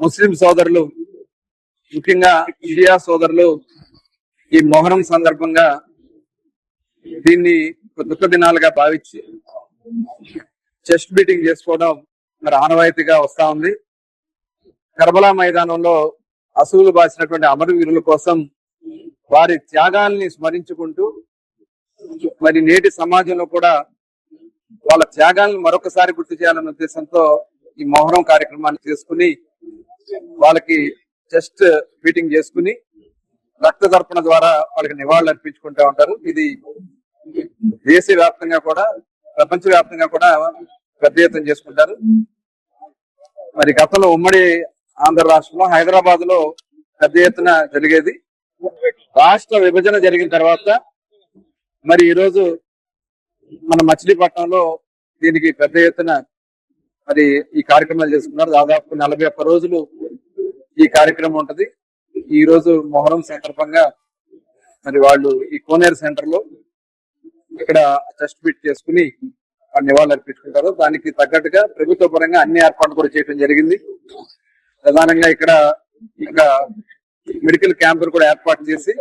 ముస్లిం సోదరులు, ముఖ్యంగా ఇండియా సోదరులు ఈ మొహరం సందర్భంగా దీన్ని దుఃఖ దినాలుగా భావించి చెస్ట్ బీటింగ్ చేసుకోవడం మరి ఆనవాయితీగా వస్తా ఉంది. కర్బలా మైదానంలో అసువులు బాసినటువంటి అమరవీరుల కోసం వారి త్యాగాల్ని స్మరించుకుంటూ మరి నేటి సమాజంలో కూడా వాళ్ళ త్యాగాలను మరొకసారి గుర్తు చేయాలన్న ఉద్దేశంతో ఈ మొహరం కార్యక్రమాన్ని చేసుకుని వాళ్ళకి చెస్ట్ బీటింగ్ చేసుకుని రక్త తర్పణ ద్వారా వాళ్ళకి నివాళులు అర్పించుకుంటూ ఉంటారు. ఇది దేశవ్యాప్తంగా కూడా ప్రపంచ వ్యాప్తంగా కూడా పెద్ద ఎత్తున చేసుకుంటారు. మరి గతంలో ఉమ్మడి ఆంధ్ర రాష్ట్రంలో హైదరాబాద్ లో పెద్ద ఎత్తున జరిగేది. రాష్ట్ర విభజన జరిగిన తర్వాత మరి ఈరోజు మన మచిలీపట్నంలో దీనికి పెద్ద ఎత్తున మరి ఈ కార్యక్రమాలు చేసుకున్నారు. దాదాపు 41 రోజులు ఈ కార్యక్రమం ఉంటది. ఈ రోజు మొహరం సందర్భంగా మరి వాళ్ళు ఈ కోనేరు సెంటర్ లో ఇక్కడ చెస్ట్ బీట్ చేసుకుని నివాళులు అర్పించుకుంటారు. దానికి తగ్గట్టుగా ప్రభుత్వ పరంగా అన్ని ఏర్పాట్లు కూడా చేయడం జరిగింది. ప్రధానంగా ఇక్కడ ఇంకా మెడికల్ క్యాంపులు కూడా ఏర్పాటు చేసి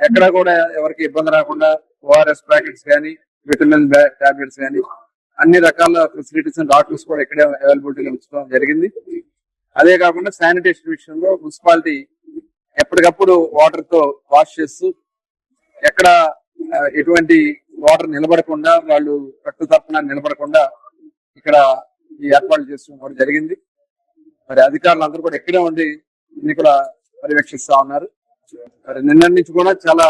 ఎక్కడ కూడా ఎవరికి ఇబ్బంది రాకుండా ఓఆర్ఎస్ ప్యాకెట్స్ కానీ, విటమిన్ టాబ్లెట్స్ కానీ అన్ని రకాల ఫెసిలిటీస్ అండ్ డాక్టర్స్ కూడా ఇక్కడే అవైలబిలిటీగా ఉంచడం జరిగింది. అదే కాకుండా శానిటేషన్ విషయంలో మున్సిపాలిటీ ఎప్పటికప్పుడు వాటర్ తో వాష్ చేస్తూ ఎక్కడ ఎటువంటి వాటర్ నిలబడకుండా వాళ్ళు రక్త తర్పణ నిలబడకుండా ఇక్కడ ఈ ఏర్పాట్లు చేస్తూ కూడా జరిగింది. మరి అధికారులు అందరూ కూడా ఎక్కడే ఉండి ఇన్ని కూడా పర్యవేక్షిస్తా ఉన్నారు. మరి నిన్న నుంచి కూడా చాలా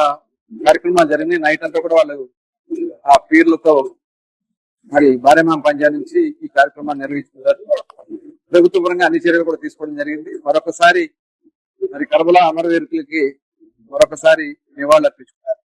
కార్యక్రమాలు జరిగినాయి. నైట్ అంతా కూడా వాళ్ళు ఆ పీర్లతో మరి భార్యమామ పంజాబ్ నుంచి ఈ కార్యక్రమాన్ని నిర్వహిస్తున్నారు. ప్రభుత్వ పరంగా అన్ని చర్యలు కూడా తీసుకోవడం జరిగింది. మరొకసారి మరి కర్బలా అమరవీరులకి మరొకసారి నివాళులు అర్పించుకున్నారు.